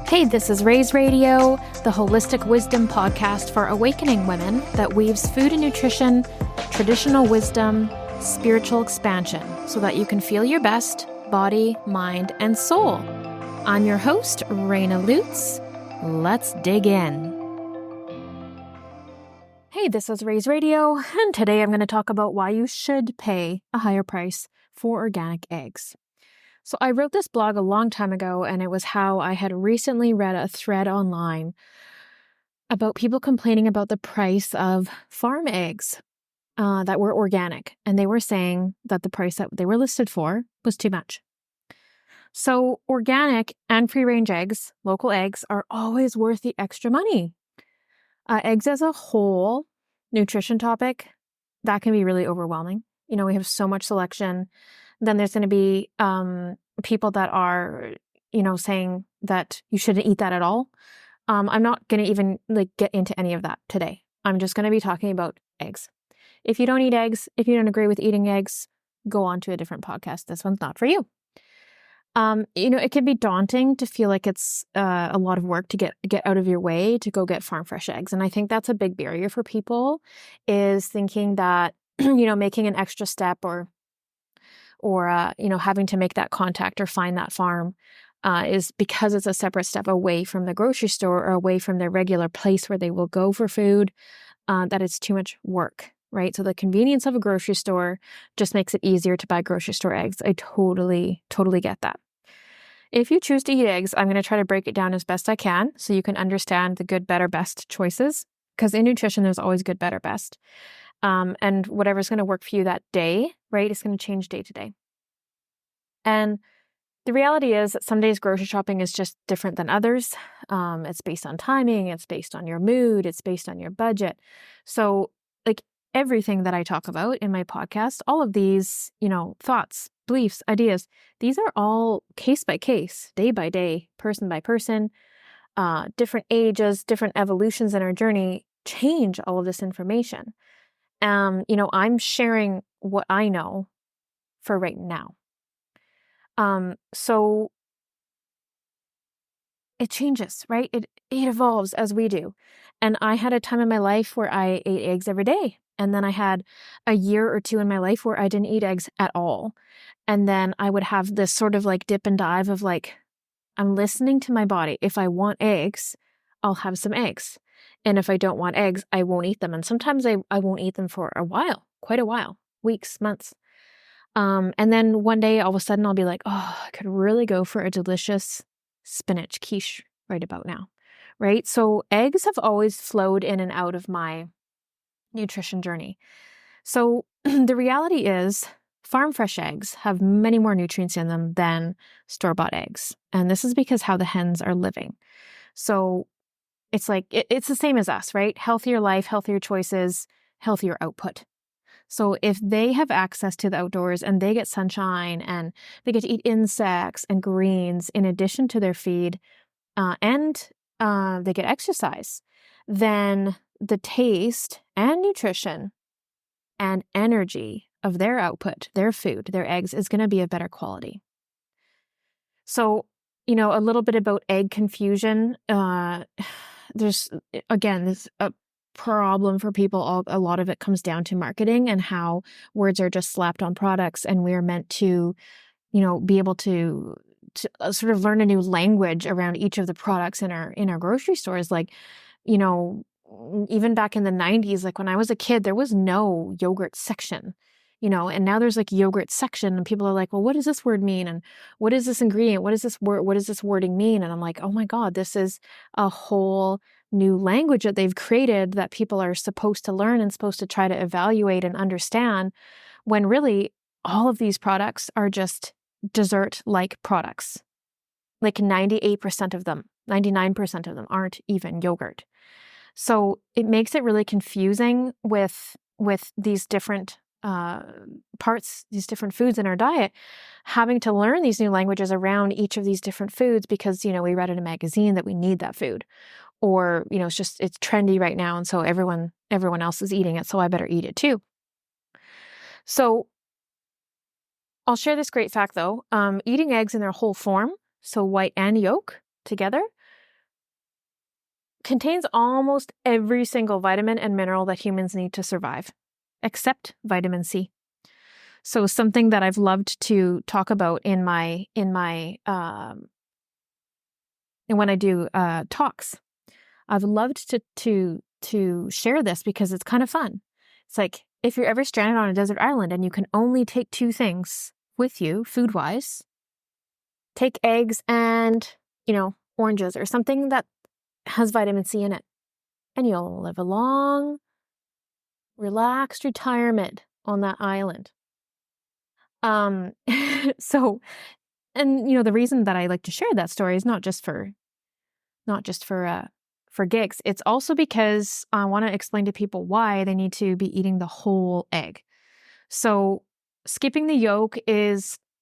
Hey, this is Raise Radio, the holistic wisdom podcast for awakening women that weaves food and nutrition, traditional wisdom, spiritual expansion, so that you can feel your best, body, mind, and soul. I'm your host, Raina Lutz. Let's dig in. Hey, this is Raise Radio, and today I'm going to talk about why you should pay a higher price for organic eggs. So I wrote this blog a long time ago, and it was how I had recently read a thread online about people complaining about the price of farm eggs that were organic. And they were saying that the price that they were listed for was too much. So organic and free-range eggs, local eggs, are always worth the extra money. Eggs as a whole, nutrition topic, that can be really overwhelming. You know, we have so much selection. Then there's going to be people that are, saying that you shouldn't eat that at all. I'm not going to even get into any of that today. I'm just going to be talking about eggs. If you don't eat eggs, if you don't agree with eating eggs, go on to a different podcast. This one's not for you. It can be daunting to feel like it's a lot of work to get out of your way to go get farm fresh eggs. And I think that's a big barrier for people, is thinking that, making an extra step or having to make that contact or find that farm is because it's a separate step away from the grocery store or away from their regular place where they will go for food, that it's too much work, right? So the convenience of a grocery store just makes it easier to buy grocery store eggs. I totally get that. If you choose to eat eggs, I'm going to try to break it down as best I can so you can understand the good, better, best choices, because in nutrition, there's always good, better, best. And whatever's going to work for you that day, right, it's going to change day to day. And the reality is that some days grocery shopping is just different than others. It's based on timing. It's based on your mood. It's based on your budget. So everything that I talk about in my podcast, all of these, thoughts, beliefs, ideas, these are all case by case, day by day, person by person, different ages, different evolutions in our journey change all of this information. I'm sharing what I know for right now. So it changes, right? It evolves as we do. And I had a time in my life where I ate eggs every day. And then I had a year or two in my life where I didn't eat eggs at all. And then I would have this sort of dip and dive of I'm listening to my body. If I want eggs, I'll have some eggs. And if I don't want eggs, I won't eat them. And sometimes I won't eat them for a while, quite a while, weeks, months. And then one day, all of a sudden, I'll be like, oh, I could really go for a delicious spinach quiche right about now, right? So eggs have always flowed in and out of my nutrition journey. So the reality is farm fresh eggs have many more nutrients in them than store-bought eggs. And this is because how the hens are living. So it's it's the same as us, right? Healthier life, healthier choices, healthier output. So if they have access to the outdoors and they get sunshine and they get to eat insects and greens in addition to their feed, and they get exercise, then the taste and nutrition and energy of their output, their food, their eggs, is going to be of better quality. So, a little bit about egg confusion. There's a problem for people. A lot of it comes down to marketing and how words are just slapped on products, and we're meant to, be able to sort of learn a new language around each of the products in our grocery stores. Even back in the 90s, when I was a kid, there was no yogurt section, and now there's yogurt section, and people are like, well, what does this word mean? And what is this ingredient? What is this word? What does this wording mean? And I'm like, oh my God, this is a whole new language that they've created that people are supposed to learn and supposed to try to evaluate and understand, when really all of these products are just dessert-like products. 98% of them, 99% of them aren't even yogurt. So it makes it really confusing with these different parts, these different foods in our diet, having to learn these new languages around each of these different foods because, we read in a magazine that we need that food. Or, it's trendy right now. And so everyone else is eating it. So I better eat it too. So I'll share this great fact, though. Eating eggs in their whole form, so white and yolk together, contains almost every single vitamin and mineral that humans need to survive, except vitamin C. So something that I've loved to talk about in my and when I do talks, I've loved to share this because it's kind of fun. It's like if you're ever stranded on a desert island and you can only take two things with you, food-wise, take eggs and, oranges or something that has vitamin C in it, and you'll live a long, relaxed retirement on that island. So, and the reason that I like to share that story is not just for gigs. It's also because I want to explain to people why they need to be eating the whole egg. So skipping the yolk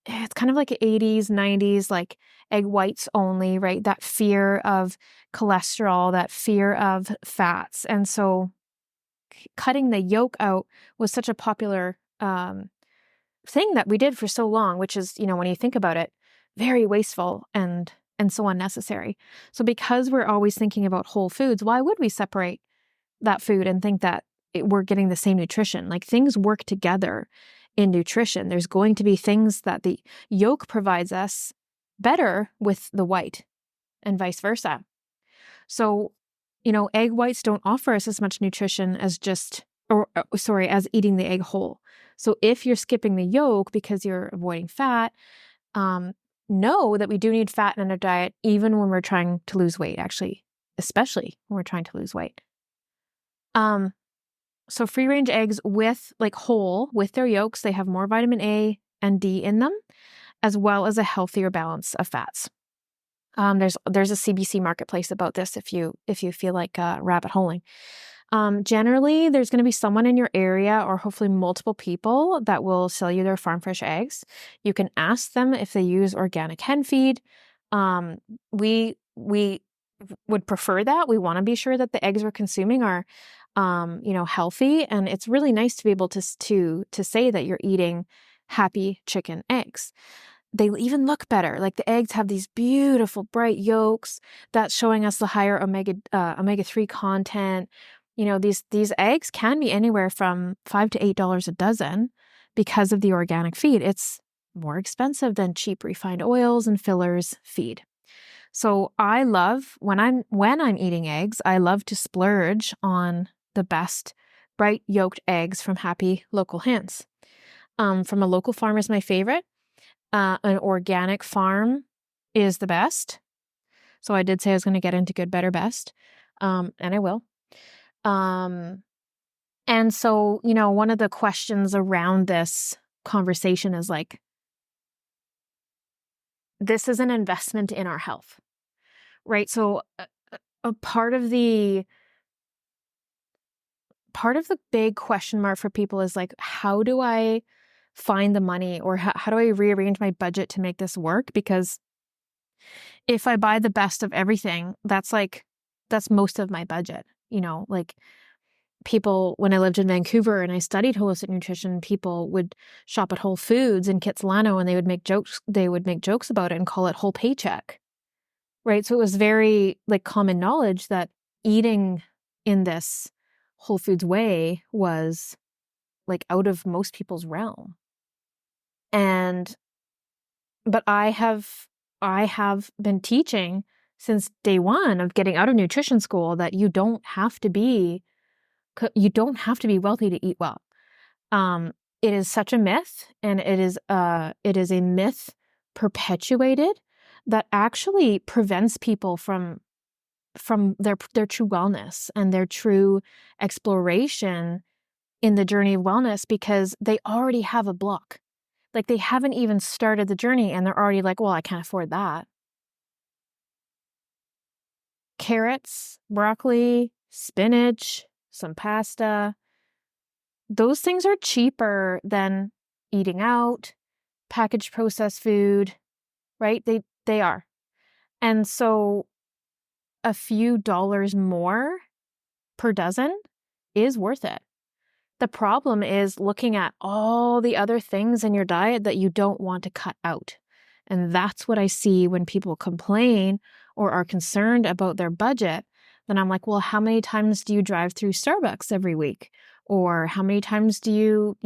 it's kind of like 80s, 90s, like egg whites only, right? That fear of cholesterol, that fear of fats. And so cutting the yolk out was such a popular thing that we did for so long, which is, when you think about it, very wasteful and so unnecessary. So because we're always thinking about whole foods, why would we separate that food and think that we're getting the same nutrition? Like, things work together in nutrition. There's going to be things that the yolk provides us better with the white and vice versa. So, egg whites don't offer us as much nutrition as as eating the egg whole. So if you're skipping the yolk because you're avoiding fat, know that we do need fat in our diet, even when we're trying to lose weight, actually, especially when we're trying to lose weight. So free range eggs with whole, with their yolks, they have more vitamin A and D in them, as well as a healthier balance of fats. There's a CBC marketplace about this if you feel like rabbit holing. Generally, there's going to be someone in your area, or hopefully multiple people, that will sell you their farm fresh eggs. You can ask them if they use organic hen feed. We would prefer that. We want to be sure that the eggs we're consuming are, healthy, and it's really nice to be able to say that you're eating happy chicken eggs. They even look better. Like, the eggs have these beautiful bright yolks that's showing us the higher omega-3 content. These eggs can be anywhere from $5 to $8 a dozen because of the organic feed. It's more expensive than cheap refined oils and fillers feed. So I love when I'm eating eggs, I love to splurge on the best bright yolked eggs from happy local hens. From a local farm is my favorite. An organic farm is the best. So I did say I was going to get into good, better, best. And I will. And so, one of the questions around this conversation is like, this is an investment in our health, right? So a part of the big question mark for people is like, how do I find the money, or how do I rearrange my budget to make this work? Because if I buy the best of everything, that's most of my budget. People, when I lived in Vancouver and I studied holistic nutrition, people would shop at Whole Foods in Kitsilano, and they would make jokes about it and call it whole paycheck. Right? So it was very common knowledge that eating in this Whole Foods way was out of most people's realm. But I have been teaching since day one of getting out of nutrition school that you don't have to be wealthy to eat well. It is such a myth, and it is a myth perpetuated that actually prevents people from their true wellness and their true exploration in the journey of wellness, because they already have a block. They haven't even started the journey and they're already like, well, I can't afford that. Carrots, broccoli, spinach, some pasta, those things are cheaper than eating out, packaged processed food, right? They are. And so a few dollars more per dozen is worth it. The problem is looking at all the other things in your diet that you don't want to cut out. And that's what I see when people complain or are concerned about their budget. then I'm like, well, how many times do you drive through Starbucks every week? Or how many times do you,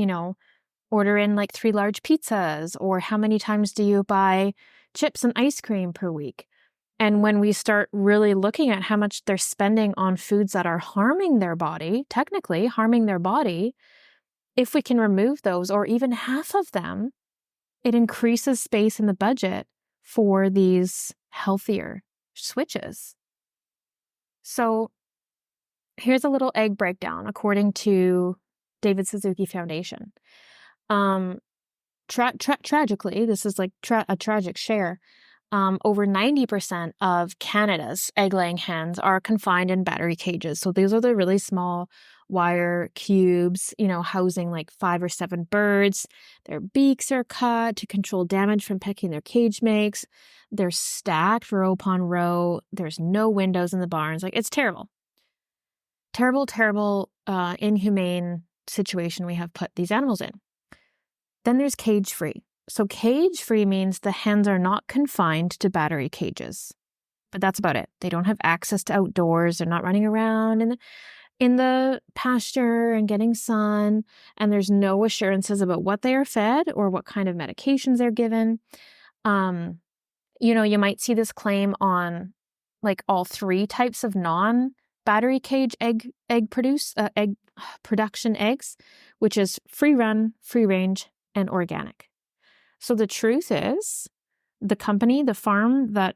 order in like 3 large pizzas? Or how many times do you buy chips and ice cream per week? And when we start really looking at how much they're spending on foods that are harming their body, technically harming their body, if we can remove those or even half of them, it increases space in the budget for these healthier switches. So here's a little egg breakdown according to David Suzuki Foundation. Tragically, this is like a tragic share. Over 90% of Canada's egg-laying hens are confined in battery cages. So these are the really small wire cubes, housing like 5 or 7 birds. Their beaks are cut to control damage from pecking their cage mates. They're stacked row upon row. There's no windows in the barns. Like, it's terrible. Terrible, inhumane situation we have put these animals in. Then there's cage-free. So cage-free means the hens are not confined to battery cages, but that's about it. They don't have access to outdoors. They're not running around in the pasture and getting sun, and there's no assurances about what they are fed or what kind of medications they're given. You might see this claim on like all 3 types of non-battery cage egg production eggs, which is free run, free range, and organic. So the truth is, the company, the farm that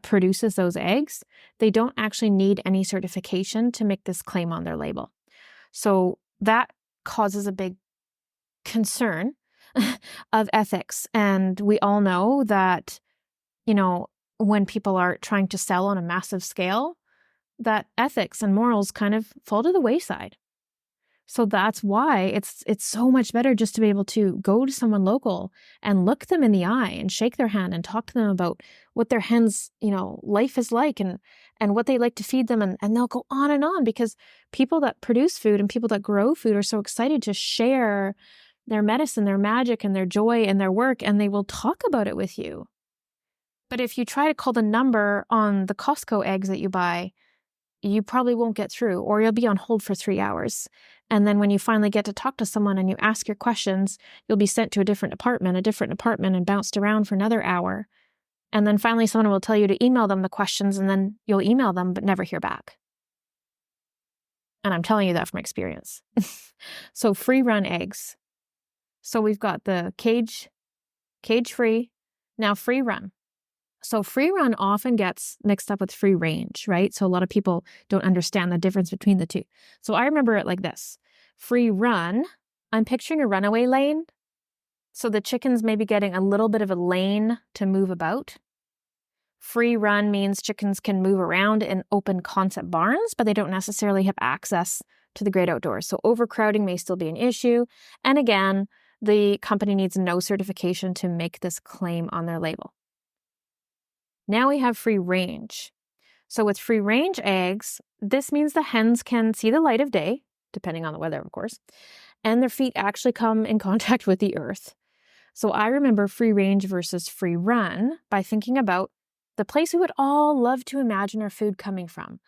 produces those eggs, they don't actually need any certification to make this claim on their label. So that causes a big concern of ethics. And we all know that, when people are trying to sell on a massive scale, that ethics and morals kind of fall to the wayside. So that's why it's so much better just to be able to go to someone local and look them in the eye and shake their hand and talk to them about what their hens, life is like and what they like to feed them. And they'll go on because people that produce food and people that grow food are so excited to share their medicine, their magic, and their joy and their work, and they will talk about it with you. But if you try to call the number on the Costco eggs that you buy, you probably won't get through, or you'll be on hold for 3 hours. And then when you finally get to talk to someone and you ask your questions, you'll be sent to a different department, and bounced around for another hour. And then finally someone will tell you to email them the questions, and then you'll email them but never hear back. And I'm telling you that from experience. So free run eggs. So we've got the cage free, now free run. So free run often gets mixed up with free range, right? So a lot of people don't understand the difference between the two. So I remember it like this. Free run, I'm picturing a runaway lane. So the chickens may be getting a little bit of a lane to move about. Free run means chickens can move around in open concept barns, but they don't necessarily have access to the great outdoors. So overcrowding may still be an issue. And again, the company needs no certification to make this claim on their label. Now we have free range. So with free range eggs, this means the hens can see the light of day, depending on the weather, of course, and their feet actually come in contact with the earth. So I remember free range versus free run by thinking about the place we would all love to imagine our food coming from.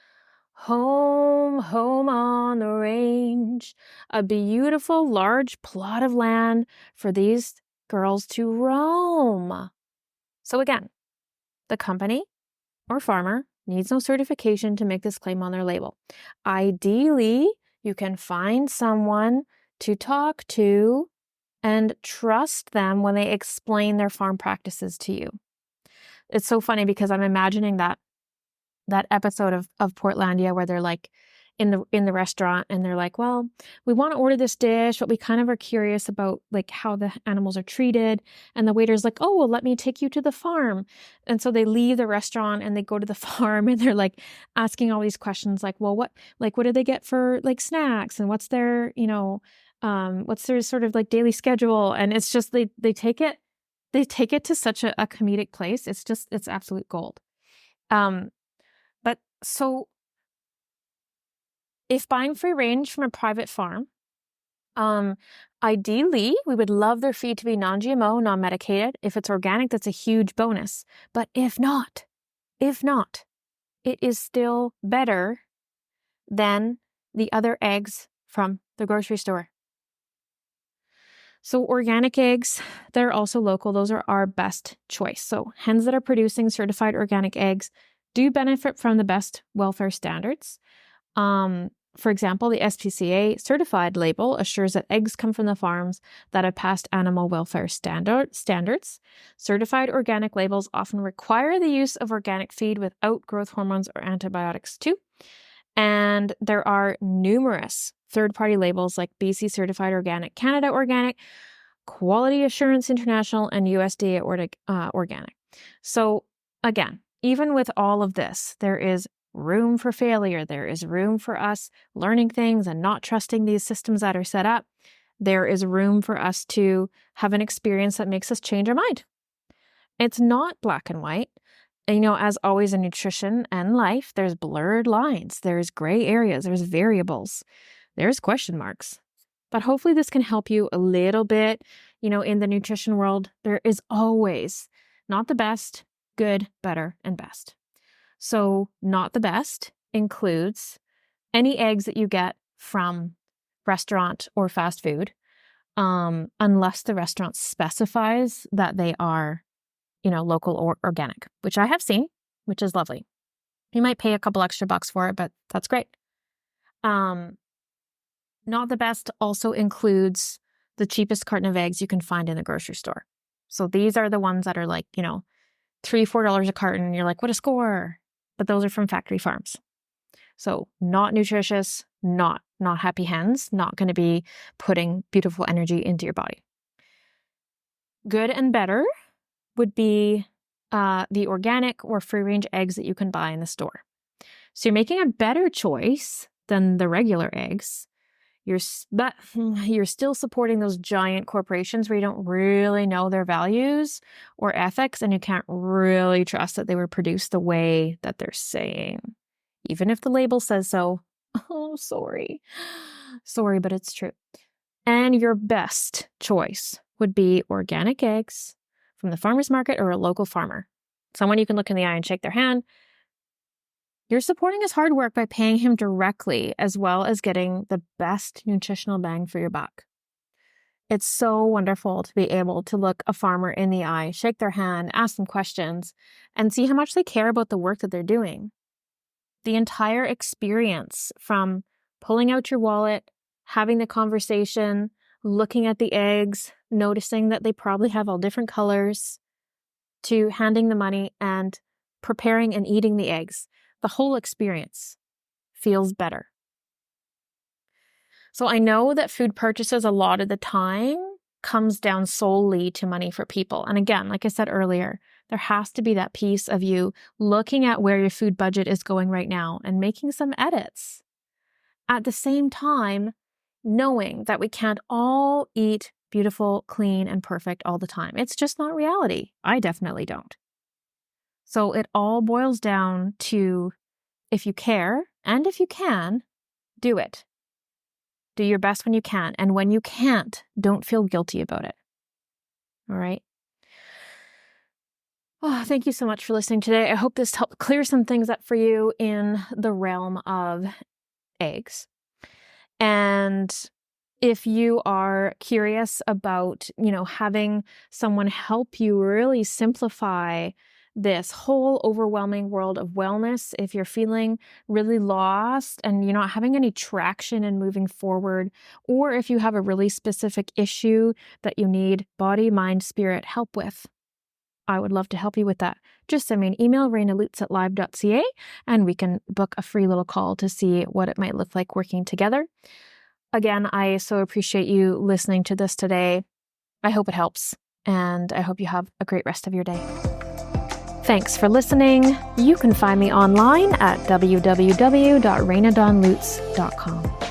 Home on the range, a beautiful large plot of land for these girls to roam. So again, the company or farmer needs no certification to make this claim on their label. Ideally, you can find someone to talk to and trust them when they explain their farm practices to you. It's so funny because I'm imagining that episode of Portlandia where they're like in the restaurant and they're like, well, we want to order this dish, but we kind of are curious about like how the animals are treated. And the waiter's like, oh, well, let me take you to the farm. And so they leave the restaurant and they go to the farm and they're like asking all these questions like, well, what do they get for like snacks? And what's their, what's their sort of like daily schedule? And it's just, they take it to such a comedic place. It's absolute gold. But so if buying free range from a private farm, ideally, we would love their feed to be non-GMO, non-medicated. If it's organic, that's a huge bonus. But if not, it is still better than the other eggs from the grocery store. So organic eggs, they're also local. Those are our best choice. So hens that are producing certified organic eggs do benefit from the best welfare standards. For example, the SPCA certified label assures that eggs come from the farms that have passed animal welfare standards. Certified organic labels often require the use of organic feed without growth hormones or antibiotics too. And there are numerous third-party labels like BC Certified Organic, Canada Organic, Quality Assurance International, and USDA Organic. So again, even with all of this, there is room for failure. There is room for us learning things and not trusting these systems that are set up. There is room for us to have an experience that makes us change our mind. It's not black and white. As always in nutrition and life, there's blurred lines, there's gray areas, there's variables, there's question marks. But hopefully this can help you a little bit. In the nutrition world, there is always not the best, good, better, and best. So not the best includes any eggs that you get from restaurant or fast food, unless the restaurant specifies that they are local or organic, which I have seen, which is lovely. You might pay a couple extra bucks for it, but that's great. Not the best also includes the cheapest carton of eggs you can find in the grocery store. So these are the ones that are like, $3, $4 a carton. And you're like, what a score. But those are from factory farms. So not nutritious, not happy hens, not going to be putting beautiful energy into your body. Good and better would be the organic or free-range eggs that you can buy in the store. So you're making a better choice than the regular eggs. But you're still supporting those giant corporations where you don't really know their values or ethics, and you can't really trust that they were produced the way that they're saying, even if the label says so. Oh, sorry, but it's true. And your best choice would be organic eggs from the farmer's market or a local farmer, someone you can look in the eye and shake their hand. You're supporting his hard work by paying him directly, as well as getting the best nutritional bang for your buck. It's so wonderful to be able to look a farmer in the eye, shake their hand, ask them questions, and see how much they care about the work that they're doing. The entire experience, from pulling out your wallet, having the conversation, looking at the eggs, noticing that they probably have all different colors, to handing the money and preparing and eating the eggs. The whole experience feels better. So I know that food purchases a lot of the time comes down solely to money for people. And again, like I said earlier, there has to be that piece of you looking at where your food budget is going right now and making some edits. At the same time, knowing that we can't all eat beautiful, clean, and perfect all the time. It's just not reality. I definitely don't. So it all boils down to, if you care and if you can, do it. Do your best when you can. And when you can't, don't feel guilty about it. All right? Oh, thank you so much for listening today. I hope this helped clear some things up for you in the realm of eggs. And if you are curious about, having someone help you really simplify this whole overwhelming world of wellness, if you're feeling really lost and you're not having any traction in moving forward, or if you have a really specific issue that you need body, mind, spirit help with, I would love to help you with that. Just send me an email, rainalutz@live.ca, and we can book a free little call to see what it might look like working together. Again, I so appreciate you listening to this today. I hope it helps, and I hope you have a great rest of your day. Thanks for listening. You can find me online at www.rainadonlutz.com.